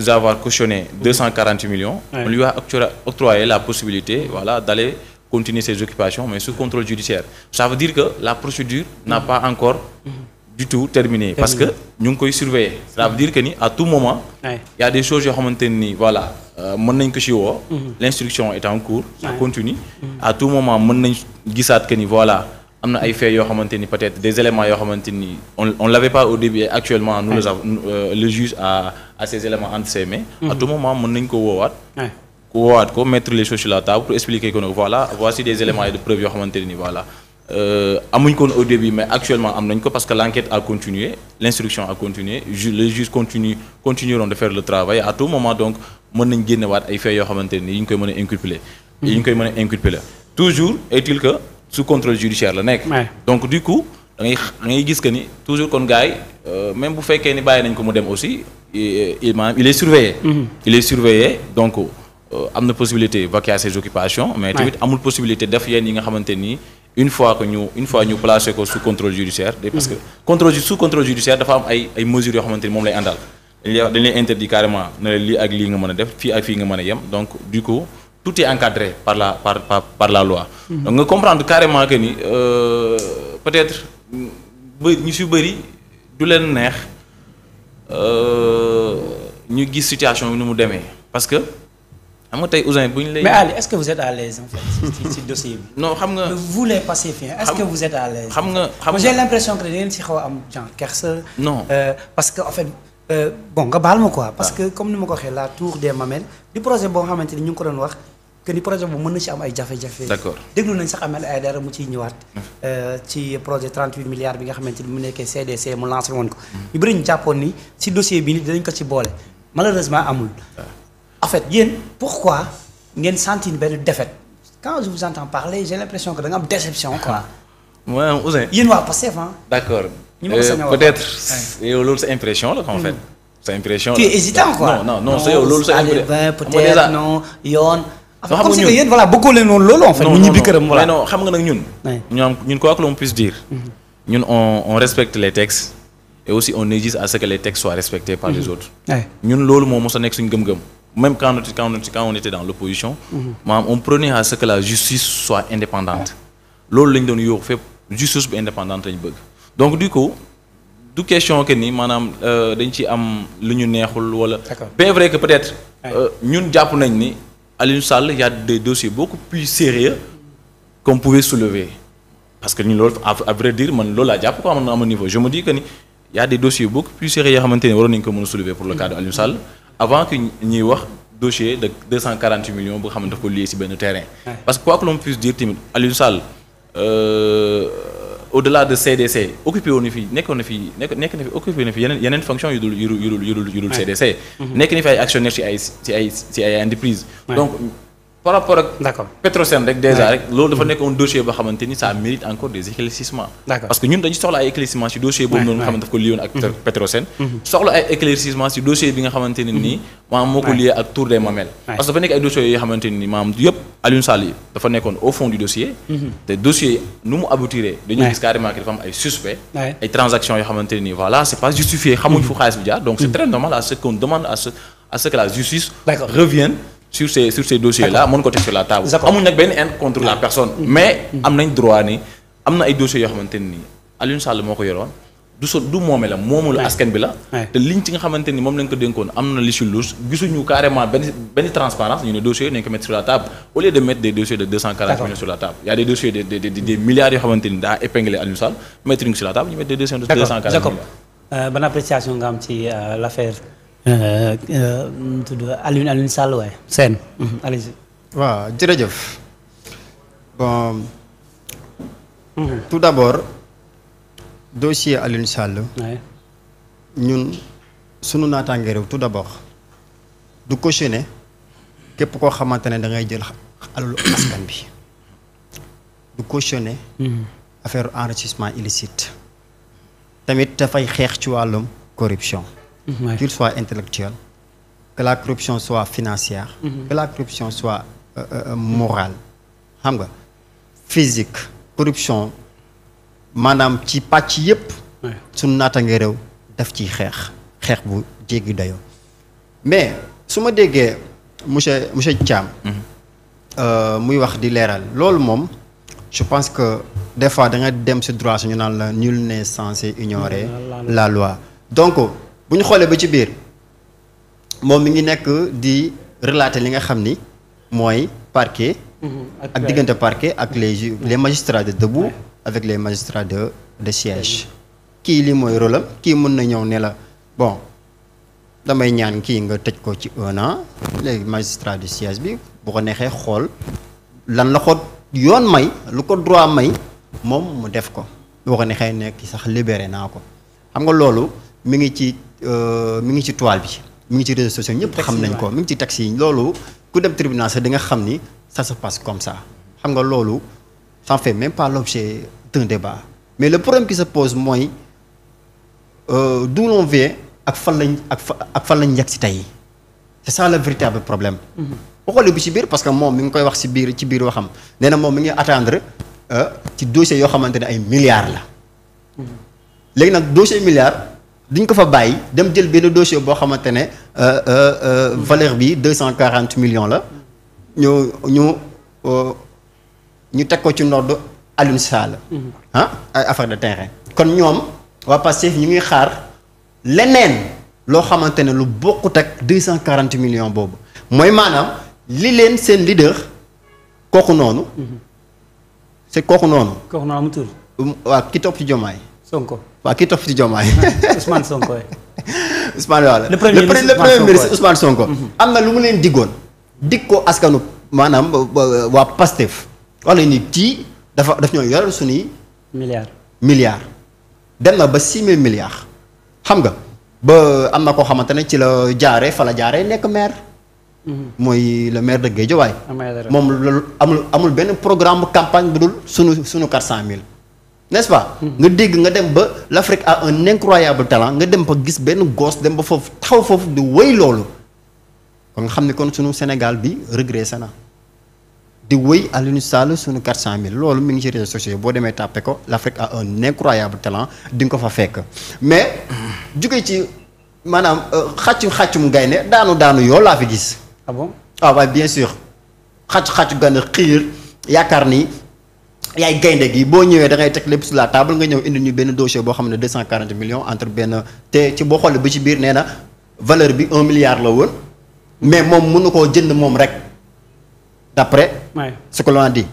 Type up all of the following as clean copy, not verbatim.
avoir cautionné 240 millions, on lui a octroyé la possibilité, voilà, d'aller continuer ses occupations, mais sous contrôle judiciaire. Ça veut dire que la procédure n'a pas encore du tout terminé, parce que ñu ngi koy surveiller. Ça veut dire que ni à tout moment, il y a des choses yoo xamante ni voilà, mën nañ ko ci woo. L'instruction est en cours, ça continue. À tout moment mën nañ gisaat que ni voilà. am na ay faits yoo xamante ni peut-être des éléments yoo xamante ni on l'avait pas au début et actuellement nous le juge a ces éléments entre ses mains. À tout moment mën nañ ko woowaat ko mettre les choses sur la table pour expliquer que voilà voici des éléments et de preuves yoo xamante ni voilà amuñ ko au début mais actuellement am nañ ko parce que l'enquête a continué, l'instruction a continué, les juges continueront de faire le travail. À tout moment donc mën nañ génnewaat ay faits yoo xamante ni yi ñu koy mën a inculper la toujours est-il que sous contrôle judiciaire la nekk. Donc du coup da ngay gis que ni toujours kon gars yi même bu fekkee ni bàyyi nañ ko mu dem aussi il est surveillé. Il est surveillé donc am na possibilité vaquer à ses occupations. Mais tamit amul possibilité def yenn yi nga xamante ni une fois ñu placé ko sous contrôle judiciaire. Parce que sous contrôle judiciaire dafa am ay mesures yoo xamante ni moom lay àndal. dañ lay interdit carrément ne lii ak lii nga mën a def fii ak fii nga mën a yem donc du coup. Tout est encadré par la loi. Donc nga comprendre carrément que ni peut-être ñu ci bëri du leen neex ñu gis situation bi nu mu demee parce que xam nga tey Ouzin bu ñu lay. Mais Ali, est-ce que vous êtes à l'aise en fait ci dossier bi. Non xam nga. Vous les pacifiens, est-ce que vous êtes à l'aise. xam nga j'ai l'impression que da ngeen ci xaw a am genre kersa. Non parce que en fait bon nga baal ma quoi. Parce que comme ni ma ko waxee la tour des Mamelles di projet boo xamante ni ñu ngi ko doon wax. Que ni projet bu mën na ci am ay jafe-jafe. D'accord déglu nañ sax Ahmed Aïdara mu ciy ñëwaat. ci projet 38 milliards bi nga xamante ni mu nekkee CDC mu lancé woon ko. ñu bëri ñu jàppoon ni ci dossier bi ni dinañ ko ci boole malheureusement amul. En fait yéen pourquoi ngeen sentir benn défaite quand je vous entends parler j'ai l'impression que da nga am déception quoi. Ouais Ouzin. yéen waa Pastef ah. D'accord peut-être yow loolu sa impression la en fait. sa impression la tu es hésitant quoi. non c'est yow loolu sa impression. peut-être non yoon. Comme si que yéen voilà bëggoo leen woon loolu en fait. mu ñibbi këram voilà non xam nga nag ñun quoi que l'on puisse dire. ñun on respecte les textes et aussi on exige à ce que les textes soient respectés par les autres. ñun loolu moo mos a nekk suñu gëm-gëm même quand on était dans l'opposition. maanaam on prenait à ce que la justice soit indépendante. loolu lañ doon yóbbu fépp justice bu indépendante lañ bëgg donc du coup du question que ni maanaam dañ ci am lu ñu neexul wala. bien vrai que peut-être. ñun jàpp nañ ni. Aliou Sall y a des dossiers beaucoup plus sérieux qu'on pouvait soulever parce que ñun loolu à vrai dire man loolu laa jàpp ko am na niveau je me dis que ni y a des dossiers beaucoup plus sérieux yoo xamante ne waroon nañu ko mën a soulever pour le cas de Aliou Sall avant que ñuy wax dossier de 248 millions bu nga xam ne daf ko lié ci benn terrain. Parce que quoi que l'on puisse dire tamit Aliou Sall au-delà de CDC occupé woon na fi nekkoon na fi occupé na fi yeneen fonction yu dul CDC. nekk na fi ay actionnaire ci ay entreprises. donc par rapport ak. Petrosen rek déjà rek loolu dafa nekk un dossier boo xamante ni ça mérite encore des éclaircissements. parce que ñun dañu soxla ay éclaircissements ci dossier boobu noonu nga xamante daf ko lié ak Petrosen. soxla ay éclaircissements ci dossier bi nga xamante ne nii maanaam moo ko lié ak Tour des Mamelles. parce que dafa nekk ay dossiers yoo xamante ne nii maanaam yëpp Aliou Sall yi dafa nekkoon au fond du dossier. te dossier nu mu aboutiré dañuy gis carrément que dafa am ay suspects. ay transactions yoo xamante ne nii voilà c'est pas justifié xamuñ fu xaalis bi jaar donc c'est très normal à ce qu'on demande à ce que la justice revienne sur ces dossiers-là mën ko teg sur la table. amuñ nag benn haine contre la personne. mais am nañ droit ni am na ay dossiers yoo xamante ni Aliou Sall moo ko yoroon du moome la moomu la askan bi la. te liñ ci nga xamante ni moom lañ ko dénkoon am na li ci louche gisuñu carrément benn transparence ñu ne dossiers yi nañ ko mettre sur la table au lieu de mettre des dossiers de 240 millions sur la table. y a des dossiers des milliards yoo xamante ni daa épinglé Aliou Sall mettre ñu sur la table ñu mettre des dossiers de 240 millions. Ban appréciation nga am ci l'affaire tudd Aliou Sall waaye Sène. allez-y. waaw jërëjëf bon. tout d'abord dossier Aliou Sall. ñun sunu naataange réew tout d'abord du cautionner képp koo xamante ne da ngay jël alalu askan bi du cautionner. affaire enrichissement illicite. tamit dafay xeex ci wàllum corruption. qu'il soit intellectuel, que la corruption soit financière, que la corruption soit morale, xam nga physique, corruption maanaam ci pàcc yépp suñu naataange réew daf ciy xeex bu jéggi dayoo mais su ma déggee monsieur Thiam. muy wax di leeral loolu moom je pense que des fois da nga dem ci droit suñu naan la nul n'est censé ignorer la loi donc bu ñu xoolee ba ci biir moom mi ngi nekk di relater li nga xam ni mooy parquet. ak diggante parquet ak les magistrats de debout avec les magistrats de siège. kii lii mooy rôle am kii mën na ñëw ne la bon damay ñaan kii nga tëj ko ci 1 an léegi magistrat de siège bi bu ko neexee xool lan la ko yoon may lu ko droit may moom mu def ko boo ko neexee nekk sax libéré naa ko xam nga loolu mi ngi ci toile bi mi ngi ci réseaux sociaux ñëpp xam nañ ko mi ngi ci taxi yi loolu ku dem tribunal sax di nga xam ni ça se passe comme ça xam nga loolu ça fait même pas l'objet d'un débat mais le problème qui se pose mooy d'où l'on vient ak fan lañ yegg si tey c'est ça le véritable problème. boo xoolee bi ci biir parce que moom mi ngi koy wax ci biir waxam nee na moom mi ngi attendre ci dossier yoo xamante ne ay milliards la. léegi nag dossier milliards duñ ko fa bàyyi dem jël benn dossier boo xamante ne valeur bi 240 millions la ñu teg ko ci ndodd Alioune Sall. ay affaire de terrain. kon ñoom waa Pastef ñu ngi xaar leneen loo xamante ne lu bokkut ak 240 millions boobu mooy maanaam li leen seen leader kooku noonu. c'est kooku noonu. kooku noonu amul tur. waa ki topp ci Diomaye. Sonko. waa ki topp ci Diomaye. Ousmane Sonko. Ousmane wala. le premier ministre Ousmane Sonko. am na lu mu leen diggoon. dig ko askanu maanaam waa Pastef. wala ni tii daf ñoo yoral suñuy. milliards. dem na ba 6 000 milliards. xam nga ba am na koo xamante ne ci la jaaree nekk maire. mooy le maire de Guédiawaye. moom loolu amul benn programme campagne bu dul sunu 400 000. n'est-ce pas. nga dégg nga dem ba l'Afrique a un incroyable talent nga dem ba gis benn gosse dem ba foofu taxaw foofu di wéy loolu. kon nga xam ne kon sunu Sénégal bi régressé na di wéy Aliou Sall sunu 400 000 loolu mi ngi ci réseaux sociaux boo demee tàppe ko l'Afrique a un incroyable talent di nga ko fa fekk mais jóge ci maanaam xàccum gaynde daanu yoo laa fi gis. ah bon waaye bien sûr xàccu gaynde xiir yaakaar ni yaay gaynde gi boo ñëwee da ngay teg lépp sur la table nga ñëw indi ñu benn dossier boo xam ne 240 millions entre benn te ci boo xoolee ba ci biir nee na valeur bi 1 milliard la woon mais moom mënu koo jënd moom rek d'après ce que l'on a dit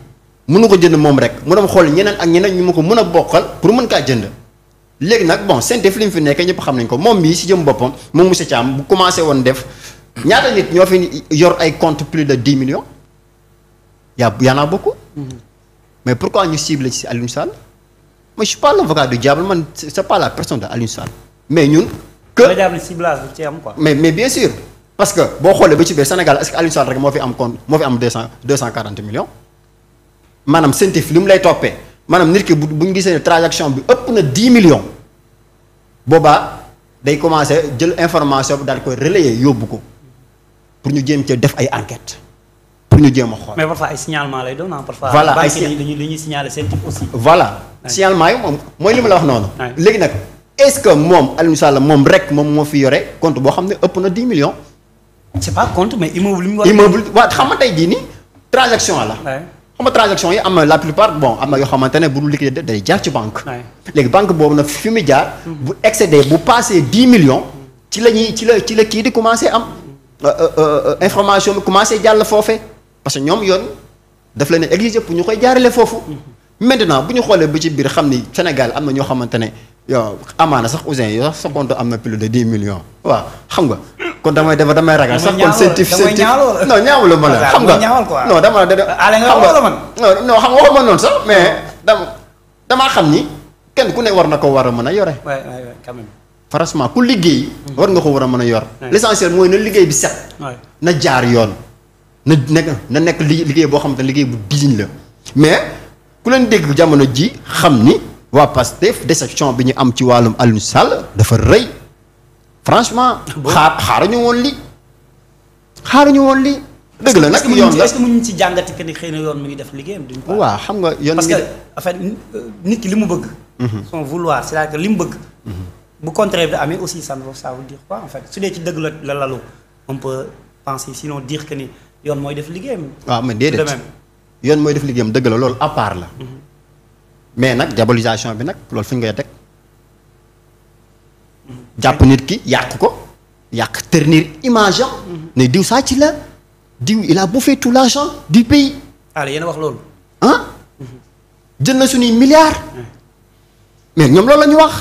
mënu ko jënd moom rek mu dem xool ñeneen ak ñeneen ñu ma ko mën a bokkal pour mën kaa jënd léegi nag bon Syntef li mu fi nekkee ñëpp xam nañ ko moom mii si jëm boppam moom monsieur Thiam bu commencé woon def ñaata nit ñoo fi yor ay compte plus de 10 millions y en a beaucoup. Mais pourquoi ñu cible ci Aliou Sall moi je suis pas l'avocat du diable man c'est pas la personne de Aliou Sall mais ñun. que le diable ciblage ci am quoi. mais bien sûr parce que boo xoolee ba ci biir Sénégal est-ce que Aliou Sall rek moo fi am compte moo fi am 240 millions maanaam Syntef li mu lay toppee maanaam nit ki bu ñu gisee ne transaction bi ëpp na 10 millions boobaa day commencer jël information bi daal koy relayer yóbbu ko pour ñu jéem ci def ay enquêtes. pour ñu jéem a xool. mais parfois ay signalement lay doon parfois. voilà ay dañuy signaler seen type aussi. voilà signalement yi moom mooy li ma la wax noonu. léegi nag est-ce que moom Aliou Sall moom rek moom moo fi yore compte boo xam ne ëpp na 10 millions. c'est pas compte mais immeuble li mu war immeuble waaw xam nga tey jii nii transaction la. xam nga transaction yi am na la plupart bon am na yoo xamante ne bu dul liquide day jaar ci banque. léegi banque boobu nag fi mu jaar. bu excédé bu passé 10 millions. ci la kii di commencé am information bi commencé jàll foofee. parce que ñoom yoon daf leen a exiger pour ñu koy jaarale foofu. maintenant bu ñu xoolee ba ci biir xam ni Sénégal am na ñoo xamante ne yow amaana sax Ouzin yow sax sa compte am na plus de 10 millions. waaw xam nga kon damay ragal sax kon Syntef non ñaawul ma la xam nga non dama non xam nga waxuma noonu sax mais damaa xam ni kenn ku ne war na ko war a mën a yore. quand même. franchement ku liggéey. war nga ko war a mën a yor. l'essentiel mooy na liggéey bi set. na jaar yoon. na nekk liggéey boo xamante ne liggéey bu digne la mais ku leen dégg jamono ji xam ni waa Pastef déception bi ñu am ci wàllum Aliou Sall dafa rëy franchement. xaaruñu woon lii. dëgg la nag yoon la est-ce que mu ñu ci jàngati que ni xëy na yoon mi ngi def liggéeyam duñ ko. waaw xam nga yoon parce que en fait nit ki li mu bëgg. son vouloir c'est-à-dire que li mu bëgg. bu contraire bi amee aussi ça veut dire quoi en fait su dee ci dëgg la lalu. on peut penser sinon dire que ni yoon mooy def liggéeyam. waaw mais déedéet yoon mooy def liggéeyam dëgg la loolu à part la. mais nag diabolisation bi nag loolu fu ñu koy teg. jàpp nit ki yàq ko yàq ternir image am. ne diw sàcc la diw il a bouffé tout l'argent du pays. allez yéen a wax loolu. ah. jël na suñuy milliards. mais ñoom loolu la ñu wax.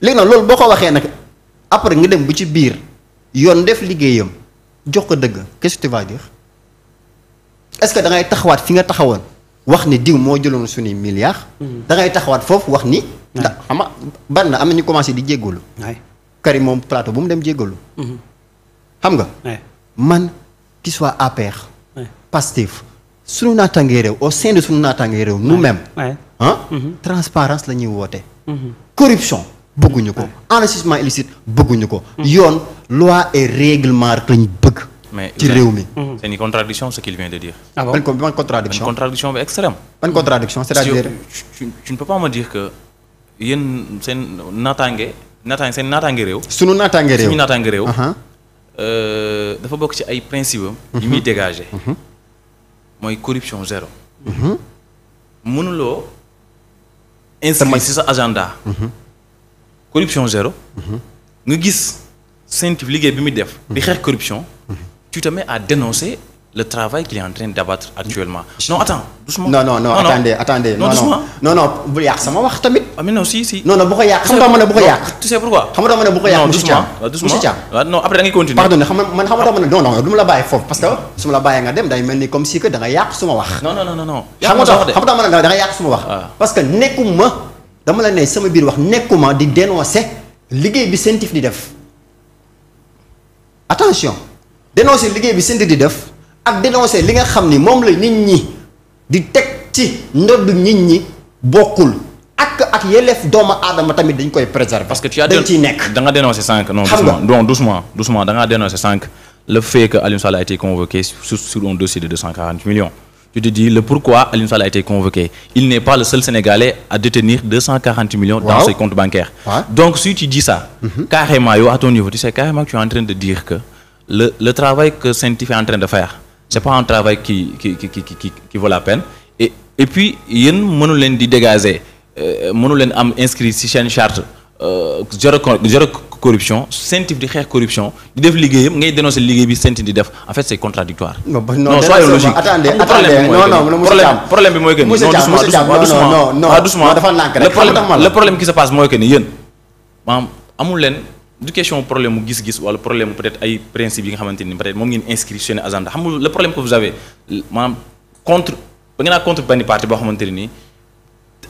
léegi nag loolu boo ko waxee nag après nga dem bu ci biir yoon def liggéeyam jox ko dëgg qu'est-ce que tu vas dire est-ce que da ngay taxawaat fi nga taxawoon wax ni diw moo jëloon suñuy milliards. da ngay taxawaat foofu wax ni. ndax xam nga bari na am na ñu commencé di jéggalu. Karim moom plateau bu mu dem jéggalu. xam nga. man qui soit APR. Pastef suñu naataangee réew au sein de suñu naataangee réew nous-mêmes. transparence la ñuy woote. corruption bëgguñu ko. enrichissement illicite bëgguñu ko. yoon loi et règlement rek lañu bëgg. ci réew mi. c'est une contradiction ce qu'il vient de dire. ah bon ban contradiction. une contradiction bi extrême. ban contradiction c'est-à-dire. tu ne peux pas me dire que yéen seen naataange réew. suñu naataange réew suñu naataange réew. dafa bokk ci ay principes am. yi muy dégager. mooy corruption zéro. mënuloo inscrire ci sa agenda. corruption zéro. nga gis CENTIF liggéey bi muy def. di xeex corruption. tu te mets à dénoncer le travail qu'il est en train d'abattre actuellement. non attends doucement. non attendez non bul yàq sama wax tamit. ah mais non si. non bu ko yàq xam nga ma ne bu ko yàq. tu sais pourquoi. xam nga ma ne bu ko yàq. doucement non après da ngay continuer. pardon xam nga man xam nga ma ne non du ma la bàyyi foofu parce que su ma la bàyyee nga dem day mel ni comme si que da nga yàq suma wax. non. xam nga ma ne da nga yàq suma wax. parce que nekkuma dama la ne sama biir wax nekkuma di dénoncer liggéey bi CENTIF di def attention dénoncer liggéey bi CENTIF di def. ak dénoncer li nga xam ni moom la nit ñi di teg ci ndodd nit ñi bokkul ak yelleef doomu aadama tamit dañ koy préserver. parce que tu as dañ ciy nekk. da nga dénoncer 5 non doucement da nga dénoncer 5 le fait que Aliou Sall a été convoqué sur un dossier de 240 millions. tu te dis le pourquoi Aliou Sall a été convoqué il n'est pas le seul Sénégalais à détenir 240 millions. dans ses comptes bancaires. donc si tu dis ça. carrément yow à ton niveau tu sais carrément que tu es en train de dire que le travail que CENTIF est en train de faire. c'est pas un travail qui vaut la peine et puis yéen mënu leen di dégager mënu leen am inscrit ci seen charte zéro corruption CENTIF di xeex corruption di def liggéeyam ngay dénoncer liggéey bi CENTIF di def en fait c'est contradictoire. non soyons logique. attendez problème bi mooy que ni doucement dafa nànk rek le problème qui se passe mooy que ni yéen maanaam amul leen. du question problème mu gis-gis wala problème peut-être ay principes yi nga xamante ni peut-être moom ngeen inscrit seen agenda xam nga le problème que vous avez maanaam contre benn parti boo xamante ne nii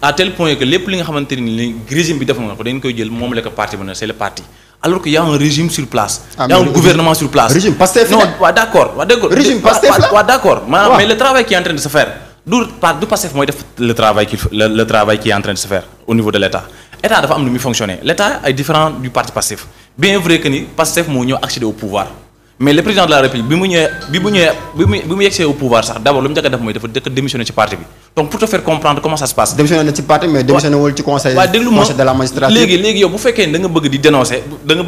à tel point que lépp li nga xamante ne nii régime bi def nga ko dañ koy jël moom la ko parti ba ne c'est le parti alors que y a un régime sur place. y a un gouvernement sur place. régime Pastef non waaw d'accord. régime Pastef la waaw d'accord maanaam mais le travail qui est en train de se faire du Pastef mooy def le travail qui est en train de se faire au niveau de l'État. État dafa am nu muy fonctionner l'État est différent du parti Pastef bien vrai que ni Pastef moo ñëw accéder au pouvoir mais le président de la République bi mu yegsee au pouvoir sax d'abord lu mu njëkk a def mooy dafa dëkk démissionner ci parti bi donc pour te faire comprendre comment ça se passe. démissionner na ci parti mais démissionner wul ci conseil de la magistrature. léegi yow bu fekkee da nga bëgg di dénoncer da nga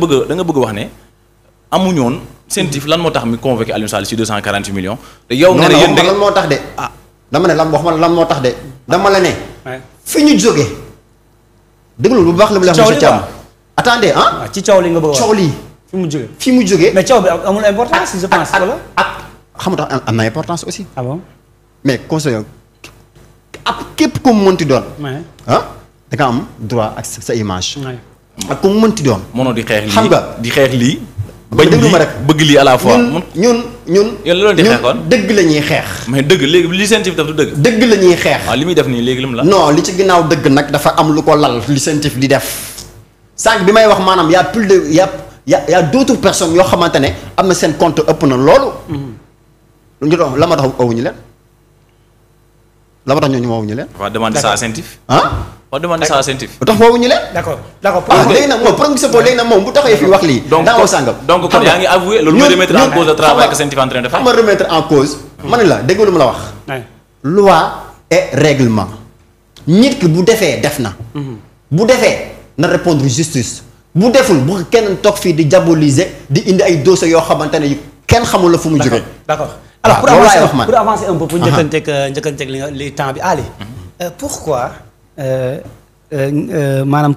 bëgg wax ne amuñu woon CENTIF lan moo tax mi convoqué Aliou Sall ci 240 millions. te yow nga ne yéen lan moo tax de. ah dama ne lan moo tax de dama la ne. fi ñu jógee. déglu bu baax la mu la wax monsieur Thiam. attendez ci coow li nga bëgg a wax coow lii. fi mu jógee. mais coow bi amul importance je pense wala. xam nga am na importance aussi. ah bon mais conseil képp ku mu mënti doon. da nga am droit ak sa image. ak ku mu mënti doon. mënoo di xeex lii xam nga di xeex lii. déglu ma rek bëgg lii à la fois. ñun yéen loolu di xeex kon dëgg la ñuy xeex. mais dëgg léegi li CENTIF def du dëgg. dëgg la ñuy xeex. waaw li muy def nii léegi lim la. non li ci ginnaaw dëgg nag dafa am lu ko lal li CENTIF di def sànq bi may wax maanaam y a plus de y a d'autres personnes yoo xamante ne am na seen compte ëpp na loolu. lu ñu doon la ma tax owuñu leen la ma tax ñooñu owuñu leen. on va demander ça à CENTIF. on va demander ça à CENTIF. lu tax woowuñu leen. d'accord léegi nag moom pour nga léegi nag moom bu taxee fii wax lii. donc kon yaa ngi avoué loolu mooy remettre en cause le travail que CENTIF est en train de faire. xam nga remettre en cause. ma ne la dégg lu ma la wax. loi et règlement. nit ki bu defee def na. bu defee na répondre justice bu deful bu kenn toog fii di diaboliser di indi ay dossiers yoo xamante ne kenn xamul la fu mu jógee. d'accord alors pour avancer un peu pour njëkkanteeg li temps bi Ali. pourquoi maanaam